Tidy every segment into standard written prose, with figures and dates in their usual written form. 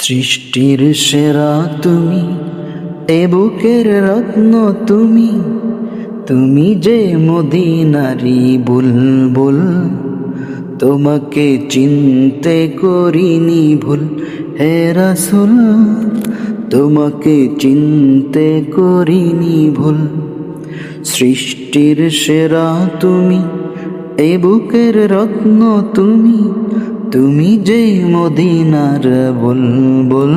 সৃষ্টির সেরা তুমি, এ বুকের রত্ন তুমি, তুমি যে মদিনারি বুলবুল। তোমাকে চিনতে করিনি ভুল হে রাসূল, তোমাকে চিনতে করিনি ভুল। সৃষ্টির সেরা তুমি, এ বুকের রত্ন তুমি, তুমি যে মদিনার বুলবুল।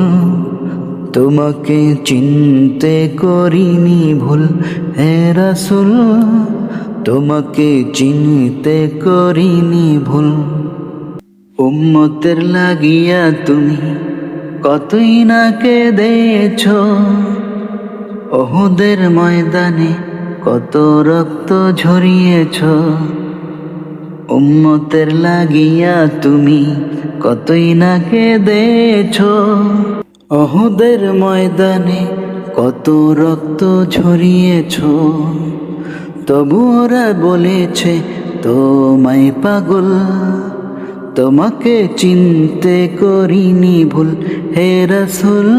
তোমাকে চিনতে করিনি ভুল হে রাসূল, তোমাকে চিনতে করিনি ভুল। উম্মতের লাগিয়া তুমি কতই না কেঁদেছ, ওহুদের ময়দানে কত রক্ত ঝরিয়েছ। উম্মতের লাগিয়া তুমি কতই না কেঁদেছ, ওহুদের ময়দানে কত রক্ত ঝরিয়েছ। তবু ওরা বলেছে তোমায় পাগল, তোমাকে চিনতে করিনি ভুল হে রাসূল,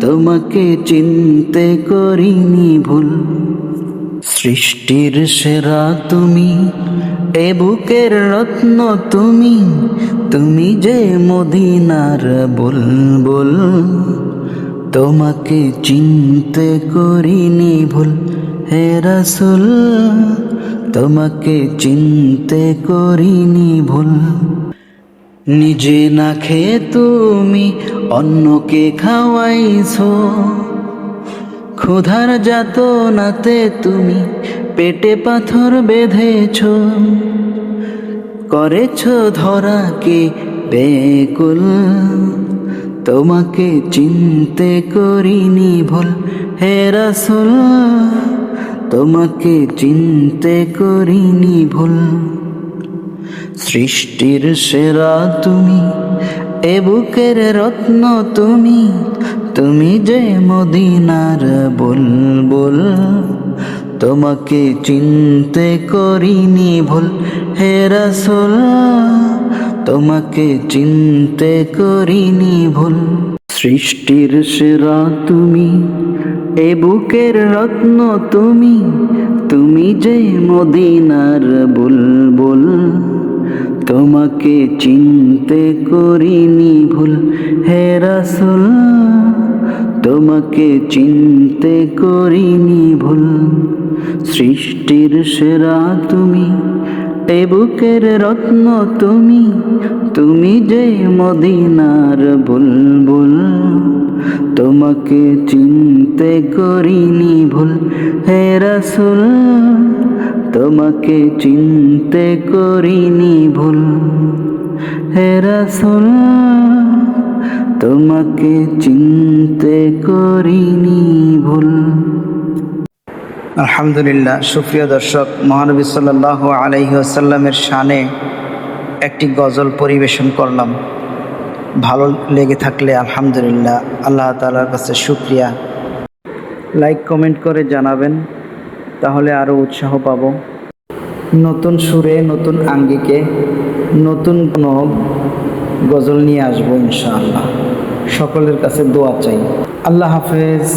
তোমাকে চিনতে করিনি ভুল। সৃষ্টির সেরা তুমি, এ বুকের রত্ন তুমি, তুমি যে মদিনার বুলবুল। তোমাকে চিনতে করিনি ভুল হে রাসূল, তোমাকে চিনতে করিনি ভুল। নিজে না খেয়ে তুমি অন্যকে খাওয়াইছো, ক্ষুধার যাতনাতে তুমি পেটে পাথর বেঁধেছ। করেছ ধরাকে বেকুল, তোমাকে চিনতে করিনি ভুল হে রাসূল, তোমাকে চিনতে করিনি ভুল। সৃষ্টির সেরা তুমি, এ বুকের রত্ন তুমি, তুমি যে মদিনার বুলবুল। তোমাকে চিনতে করিনি ভুল হে রাসূল, তোমাকে চিনতে করিনি ভুল। সৃষ্টির সেরা তুমি, এ বুকের রত্ন তুমি, তুমি যে মদিনার বুলবুল। তোমাকে চিনতে করিনি ভুল হে রাসূল, তোমাকে চিনতে করিনি ভুল। সৃষ্টির সেরা তুমি, এ বুকের রত্ন তুমি, তুমি যে মদিনার বুলবুল। তোমাকে চিনতে করিনি ভুল হে রাসূল, তোমাকে চিনতে করিনি ভুল হে রাসূল, তোমাকে চিনতে করিনি ভুল। আলহামদুলিল্লাহ। সুপ্রিয় দর্শক, মহানবী সাল্লাল্লাহু আলাইহি ওয়াসাল্লামের শানে একটি গজল পরিবেশন করলাম। ভালো লেগে থাকলে আলহামদুলিল্লাহ, আল্লাহ তাআলার কাছে শুকরিয়া। লাইক কমেন্ট করে জানাবেন, তাহলে আরও উৎসাহ পাব। নতুন সুরে, নতুন আঙ্গিকে, নতুন কোনো গজল নিয়ে আসবো ইনশাআল্লাহ। সকলের কাছে দোয়া চাই। আল্লাহ হাফেজ।